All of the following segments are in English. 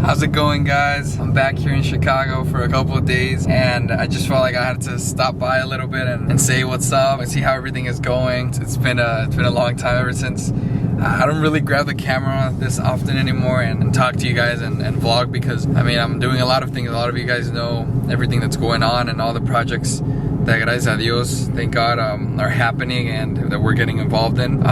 How's it going, guys? I'm back here in Chicago for a couple of days, and I just felt like I had to stop by a little bit and say what's up and see how everything is going. It's been a long time ever since I don't really grab the camera this often anymore and talk to you guys and vlog, because I mean, I'm doing a lot of things. A lot of you guys know everything that's going on and all the projects that, gracias a Dios, thank God, are happening and that we're getting involved in.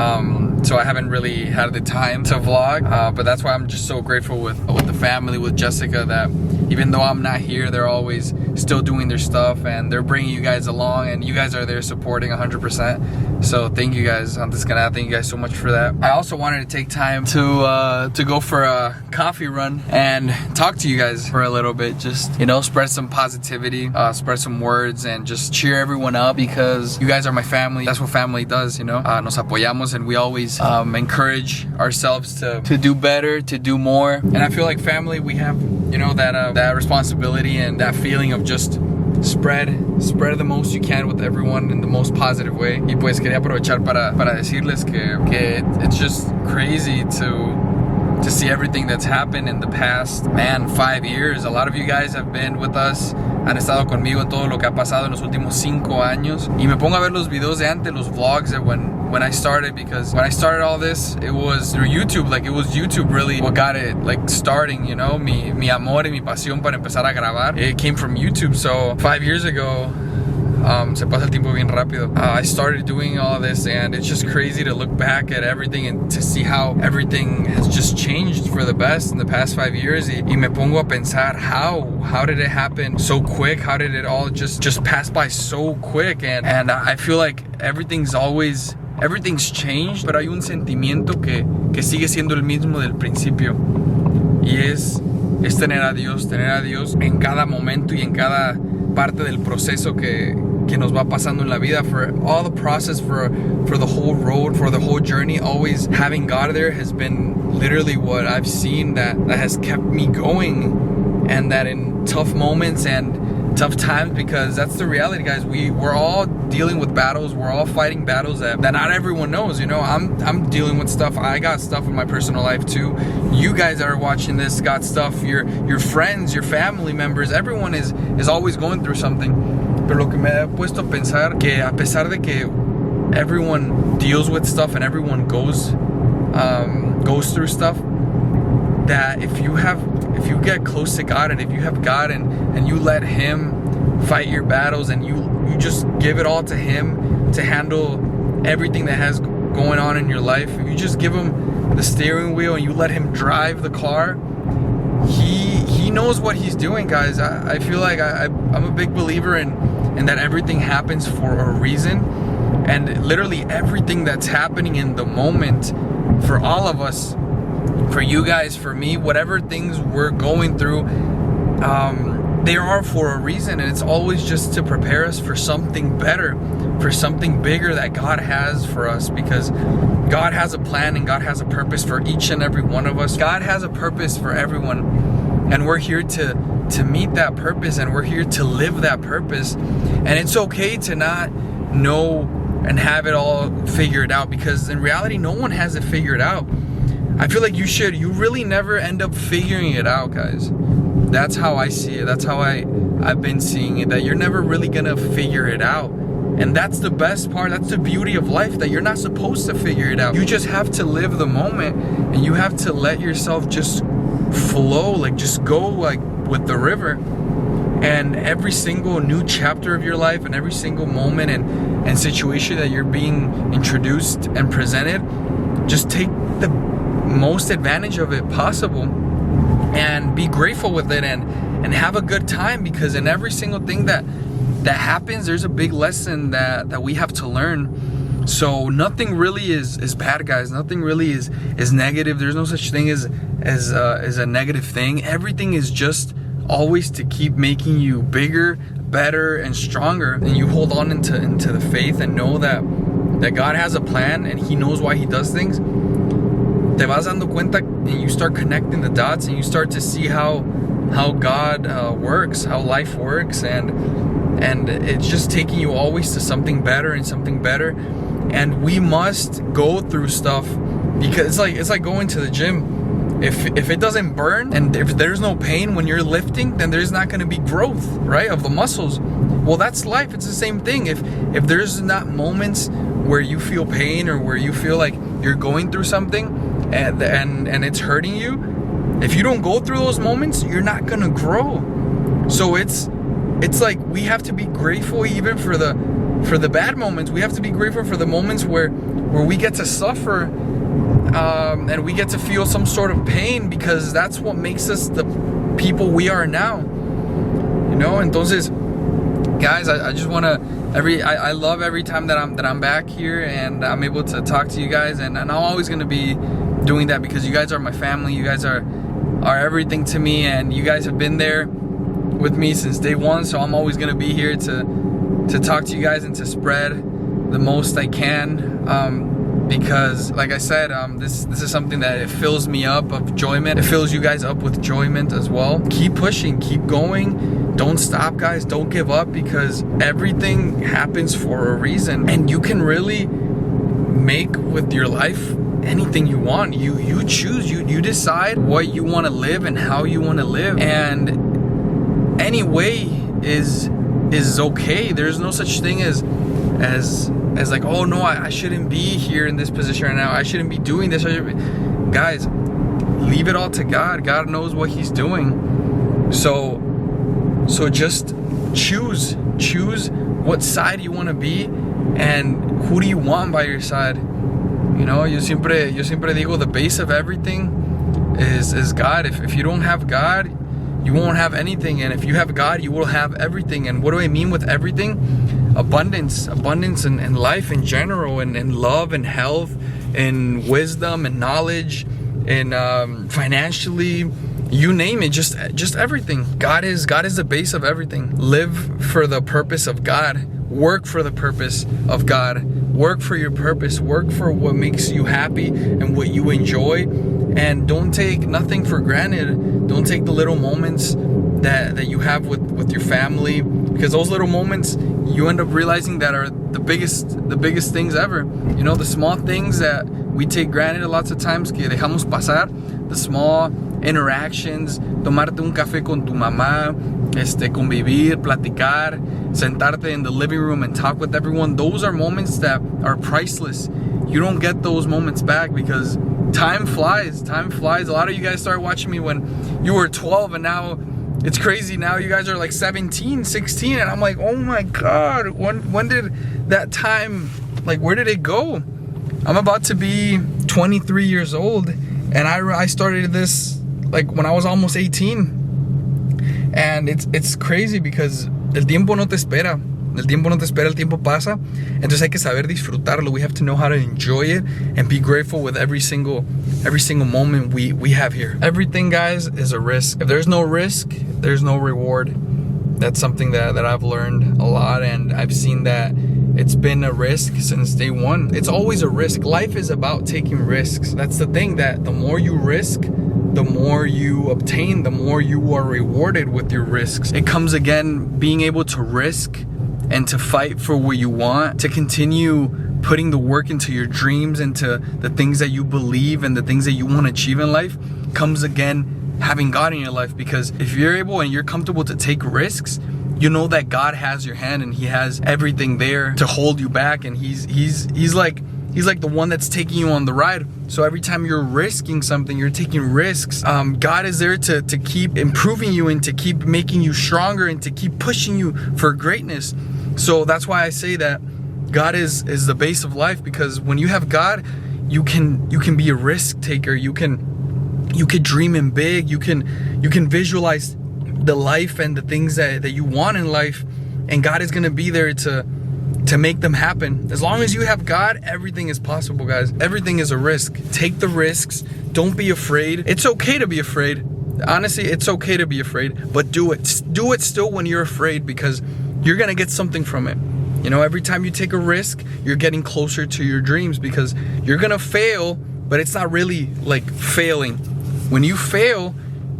So I haven't really had the time to vlog, but that's why I'm just so grateful with the family, with Jessica, that even though I'm not here, they're always still doing their stuff and they're bringing you guys along, and you guys are there supporting 100%. So thank you guys. Thank you guys so much for that. I also wanted to take time to go for a coffee run and talk to you guys for a little bit. Just, you know, spread some positivity, spread some words, and just cheer everyone up, because you guys are my family. That's what family does, you know. Nos apoyamos, and we always encourage ourselves to do better, to do more. And I feel like family, we have, you know, that responsibility and that feeling of just spread the most you can with everyone in the most positive way. Y pues quería aprovechar para decirles que it's just crazy to see everything that's happened in the past, 5 years. A lot of you guys have been with us, han estado conmigo en todo lo que ha pasado en los últimos 5 años. Y me pongo a ver los videos de antes, los vlogs de when I started, because when I started all this, it was through YouTube. Like, it was YouTube really what got it like starting, you know. Mi amor y mi pasión para empezar a grabar, it came from YouTube. So 5 years ago, se pasa el tiempo bien rápido, I started doing all this, and it's just crazy to look back at everything and to see how everything has just changed for the best in the past 5 years. Y me pongo a pensar, how did it happen so quick? How did it all just pass by so quick? And I feel like everything's changed, pero hay un sentimiento que sigue siendo el mismo del principio, y es tener a Dios en cada momento y en cada parte del proceso que nos va pasando en la vida. For all the process, for the whole road, for the whole journey, always having God there has been literally what I've seen that has kept me going, and that in tough moments and tough times, because that's the reality, guys. We're all dealing with battles. We're all fighting battles that not everyone knows, you know. I'm dealing with stuff. I got stuff in my personal life too. You guys that are watching this got stuff. Your friends, your family members, everyone is always going through something. Pero lo que me ha puesto a pensar, que a pesar de que everyone deals with stuff and everyone goes through stuff, that if you get close to God, and if you have God and you let Him fight your battles, and you just give it all to Him to handle everything that has going on in your life, if you just give Him the steering wheel and you let Him drive the car, He knows what He's doing, guys. I feel like I'm a big believer in that everything happens for a reason, and literally everything that's happening in the moment, for all of us, for you guys, for me, whatever things we're going through, they are for a reason, and it's always just to prepare us for something better, for something bigger that God has for us, because God has a plan and God has a purpose for each and every one of us. God has a purpose for everyone, and we're here to meet that purpose, and we're here to live that purpose. And it's okay to not know and have it all figured out, because in reality, no one has it figured out. I feel like you really never end up figuring it out, guys. That's how I see it. That's how I've been seeing it, that you're never really gonna figure it out. And that's the best part. That's the beauty of life, that you're not supposed to figure it out. You just have to live the moment, and you have to let yourself just flow, like just go like with the river. And every single new chapter of your life, and every single moment and situation that you're being introduced and presented, just take the most advantage of it possible, and be grateful with it, and have a good time, because in every single thing that happens, there's a big lesson that we have to learn. So nothing really is bad, guys. Nothing really is negative. There's no such thing as a negative thing. Everything is just always to keep making you bigger, better, and stronger. And you hold on into the faith, and know that God has a plan, and He knows why He does things. Te vas dando cuenta, and you start connecting the dots, and you start to see how God works, how life works, and it's just taking you always to something better and something better. And we must go through stuff, because it's like going to the gym. if it doesn't burn and if there's no pain when you're lifting, then there's not going to be growth, right, of the muscles. Well, that's life. It's the same thing. If there's not moments where you feel pain or where you feel like you're going through something and it's hurting you, if you don't go through those moments, you're not going to grow. So it's like we have to be grateful even for the bad moments. We have to be grateful for the moments where we get to suffer and we get to feel some sort of pain, because that's what makes us the people we are now. Entonces, guys, I just want to I love every time that I'm back here and I'm able to talk to you guys, and I'm always going to be doing that because you guys are my family. You guys are everything to me, and you guys have been there with me since day one. So I'm always going to be here to talk to you guys and to spread the most I can, because like I said, this is something that it fills me up of enjoyment. It fills you guys up with enjoyment as well. Keep pushing, keep going, don't stop, guys. Don't give up, because everything happens for a reason, and you can really make with your life anything you want. You choose, you decide what you want to live and how you want to live, and any way is okay. There's no such thing as like, oh no, I shouldn't be here in this position right now, I shouldn't be doing this. Guys, leave it all to God. God knows what He's doing. So just choose what side you want to be and who do you want by your side. Yo siempre digo, the base of everything is God. If you don't have God, you won't have anything, and if you have God, you will have everything. And what do I mean with everything? Abundance in life in general, and love and health and wisdom and knowledge and financially, you name it, just everything. God is the base of everything. Live for the purpose of God. Work for the purpose of God. Work for your purpose. Work for what makes you happy and what you enjoy. And don't take nothing for granted. Don't take the little moments that you have with your family, because those little moments you end up realizing that are the biggest things ever. The small things that we take granted lots of times, que dejamos pasar, the small interactions, tomarte un café con tu mamá, convivir, platicar, sentarte in the living room and talk with everyone. Those are moments that are priceless. You don't get those moments back because time flies. A lot of you guys started watching me when you were 12, and now it's crazy. Now you guys are like 17, 16, and I'm like, oh my God, when did that time, like, where did it go? I'm about to be 23 years old, and I started this like when I was almost 18, and it's crazy because el tiempo no te espera. El tiempo no te espera, el tiempo pasa. Entonces hay que saber disfrutarlo. We have to know how to enjoy it and be grateful with every single moment we have here. Everything, guys, is a risk. If there's no risk, there's no reward. That's something that I've learned a lot, and I've seen that it's been a risk since day one. It's always a risk. Life is about taking risks. That's the thing, that the more you risk, the more you obtain, the more you are rewarded with your risks. It comes again, being able to risk and to fight for what you want, to continue putting the work into your dreams, into the things that you believe and the things that you want to achieve in life, comes again having God in your life. Because if you're able and you're comfortable to take risks, you know that God has your hand and He has everything there to hold you back, and He's like the one that's taking you on the ride. So every time you're risking something, you're taking risks, God is there to keep improving you and to keep making you stronger and to keep pushing you for greatness. So that's why I say that God is the base of life, because when you have God, you can be a risk taker. You can dream in big. You can visualize the life and the things that you want in life, and God is gonna be there to make them happen. As long as you have God, everything is possible, guys. Everything is a risk. Take the risks. Don't be afraid. It's okay to be afraid. Honestly, it's okay to be afraid, but do it. Do it still when you're afraid, because you're gonna get something from it. Every time you take a risk, you're getting closer to your dreams, because you're gonna fail, but it's not really like failing. When you fail,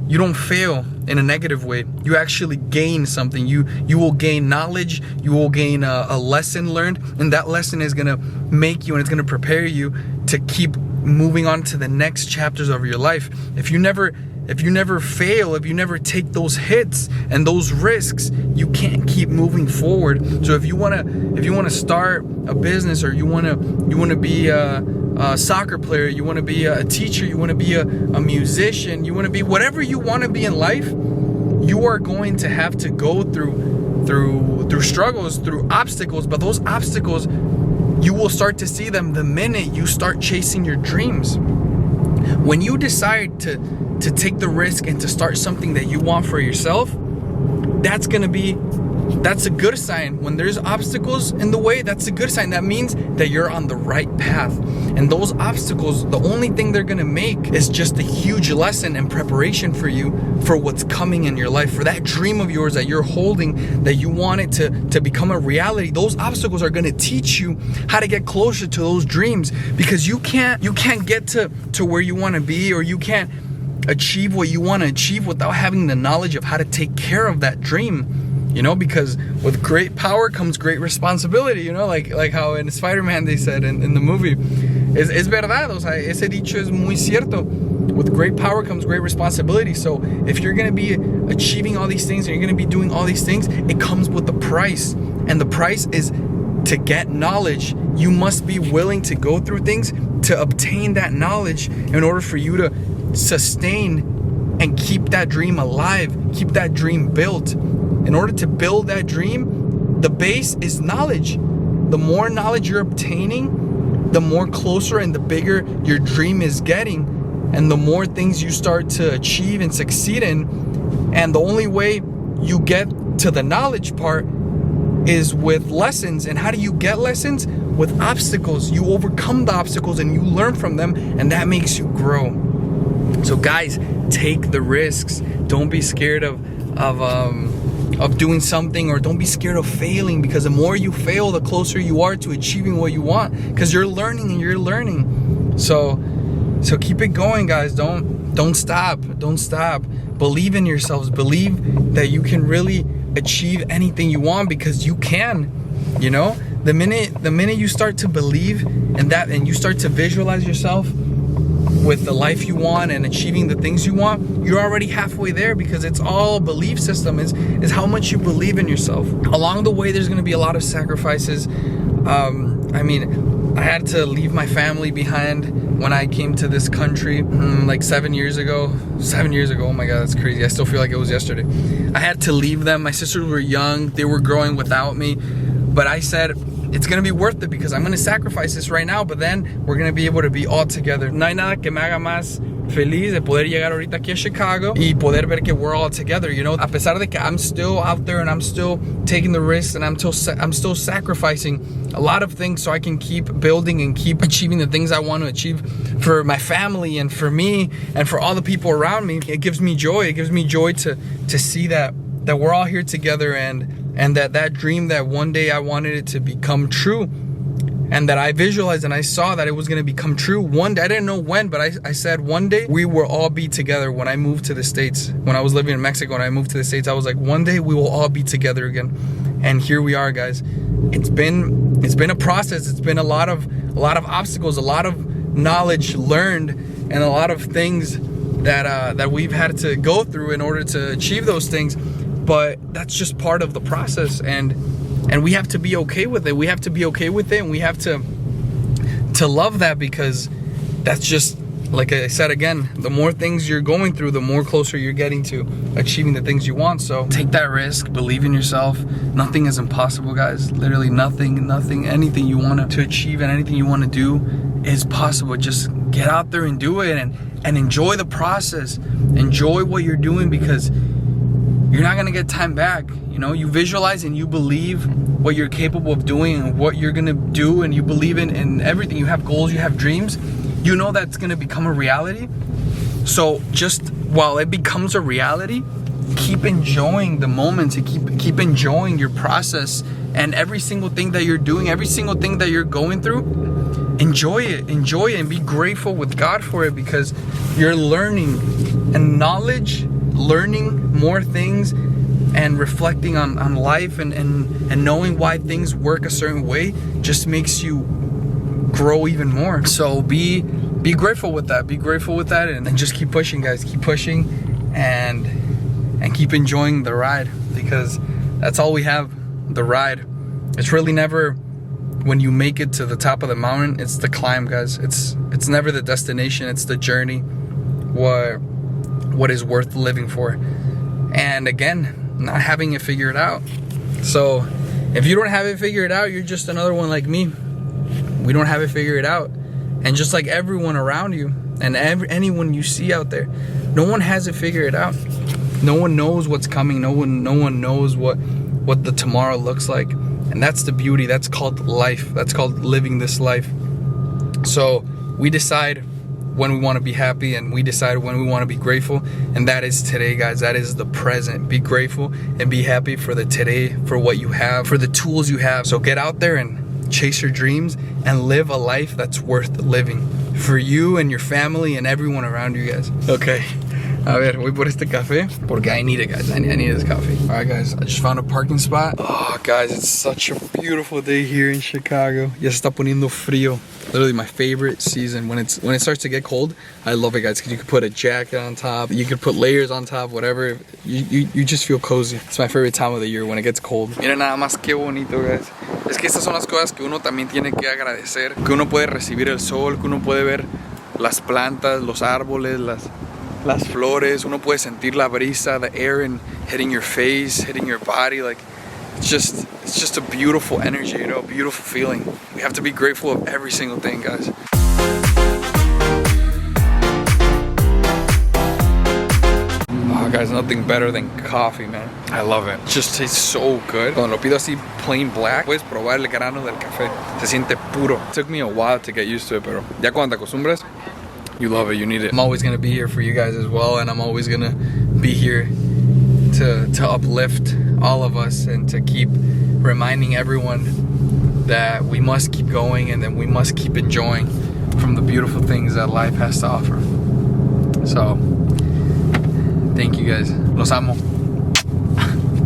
you don't fail in a negative way. You actually gain something. You will gain knowledge. You will gain a lesson learned, and that lesson is gonna make you, and it's gonna prepare you to keep moving on to the next chapters of your life. If you never fail, if you never take those hits and those risks, you can't keep moving forward. So if you wanna start a business, or you wanna be a soccer player, you wanna be a teacher, you wanna be a musician, you wanna be whatever you wanna be in life, you are going to have to go through struggles, through obstacles. But those obstacles, you will start to see them the minute you start chasing your dreams. When you decide to take the risk and to start something that you want for yourself, that's a good sign. When there's obstacles in the way, that's a good sign. That means that you're on the right path. And those obstacles, the only thing they're gonna make is just a huge lesson and preparation for you for what's coming in your life, for that dream of yours that you're holding, that you want it to become a reality. Those obstacles are gonna teach you how to get closer to those dreams, because you can't get to where you wanna be, or you can't achieve what you wanna achieve without having the knowledge of how to take care of that dream. You know, because with great power comes great responsibility, you know, like how in Spider-Man they said in the movie. Es verdad, o sea, ese dicho es muy cierto. With great power comes great responsibility. So if you're going to be achieving all these things, and you're going to be doing all these things, it comes with a price. And the price is to get knowledge. You must be willing to go through things to obtain that knowledge in order for you to sustain and keep that dream alive, keep that dream built. In order to build that dream, the base is knowledge. The more knowledge you're obtaining, the more closer and the bigger your dream is getting, and the more things you start to achieve and succeed in. And the only way you get to the knowledge part is with lessons. And how do you get lessons? With obstacles. You overcome the obstacles and you learn from them, and that makes you grow. So guys, take the risks. Don't be scared of doing something, or don't be scared of failing, because the more you fail, the closer you are to achieving what you want, because you're learning. So keep it going, guys. Don't stop. Believe in yourselves. Believe that you can really achieve anything you want, because you can. You know, the minute you start to believe in that, and you start to visualize yourself with the life you want and achieving the things you want, you're already halfway there, because it's all belief system, is how much you believe in yourself. Along the way, there's going to be a lot of sacrifices. I mean, I had to leave my family behind when I came to this country like 7 years ago. 7 years ago, oh my God, that's crazy. I still feel like it was yesterday. I had to leave them. My sisters were young. They were growing without me. But I said, it's gonna be worth it, because I'm gonna sacrifice this right now, but then we're gonna be able to be all together. No hay nada que me haga más feliz de poder llegar ahorita aquí a Chicago y poder ver que we're all together, you know. A pesar de que I'm still out there and I'm still taking the risks and I'm still sacrificing a lot of things so I can keep building and keep achieving the things I want to achieve for my family and for me and for all the people around me. It gives me joy. It gives me joy to see that we're all here together, and that dream that one day I wanted it to become true, and that I visualized and I saw that it was going to become true one day. I didn't know when, but I said one day we will all be together. When I moved to the States, when I was living in Mexico and I moved to the States, I was like, one day we will all be together again. And here we are, guys. It's been a process. It's been a lot of obstacles, a lot of knowledge learned, and a lot of things that we've had to go through in order to achieve those things. But that's just part of the process, and we have to be okay with it. We have to be okay with it, and we have to love that, because that's just, like I said again, the more things you're going through, the more closer you're getting to achieving the things you want. So take that risk, believe in yourself. Nothing is impossible, guys. Literally nothing, anything you want to achieve and anything you want to do is possible. Just get out there and do it, and enjoy the process. Enjoy what you're doing, because you're not gonna get time back. You know, you visualize and you believe what you're capable of doing and what you're gonna do, and you believe in everything. You have goals, you have dreams. You know that's gonna become a reality. So just while it becomes a reality, keep enjoying the moments, and keep enjoying your process, and every single thing that you're doing, every single thing that you're going through. Enjoy it, and be grateful with God for it, because you're learning, and knowledge, learning more things, and reflecting on life, and knowing why things work a certain way just makes you grow even more. So be be grateful with that. Be grateful with that, and just keep pushing, guys. Keep pushing, and keep enjoying the ride, because that's all we have, the ride. It's really never when you make it to the top of the mountain, it's the climb, guys. It's never the destination, it's the journey. What is worth living for. And again, not having it figured out. So if you don't have it figured out, you're just another one like me. We don't have it figured out. And just like everyone around you and anyone you see out there, no one has it figured out. No one knows what's coming. No one knows what the tomorrow looks like. And that's the beauty. That's called life. That's called living this life. So we decide when we want to be happy, and we decide when we want to be grateful, and that is today, guys. That is the present. Be grateful and be happy for the today, for what you have, for the tools you have. So get out there and chase your dreams and live a life that's worth living for you and your family and everyone around you, guys. Okay, a ver, voy por este café porque I need it, guys. I need this coffee. All right, guys, I just found a parking spot. Oh, guys, it's such a beautiful day here in Chicago. Ya se está poniendo frío. Literally my favorite season. When it starts to get cold, I love it, guys, because you can put a jacket on top, you can put layers on top, whatever. You just feel cozy. It's my favorite time of the year when it gets cold. Miren nada más qué bonito, guys. Es que estas son las cosas que uno también tiene que agradecer, que uno puede recibir el sol, que uno puede ver las plantas, los árboles, las flores, uno puede sentir la brisa, the air and hitting your face, hitting your body. Like, it's just a beautiful energy, you know, a beautiful feeling. We have to be grateful of every single thing, guys. Oh, guys, nothing better than coffee, man. I love it. It just tastes so good. Cuando lo pido así plain black, puedes probar el grano del café. Se siente puro. It took me a while to get used to it, pero ya cuando te acostumbras, you love it, you need it. I'm always gonna be here for you guys as well, and I'm always gonna be here to uplift all of us and to keep reminding everyone that we must keep going and that we must keep enjoying from the beautiful things that life has to offer. So, thank you, guys. Los amo.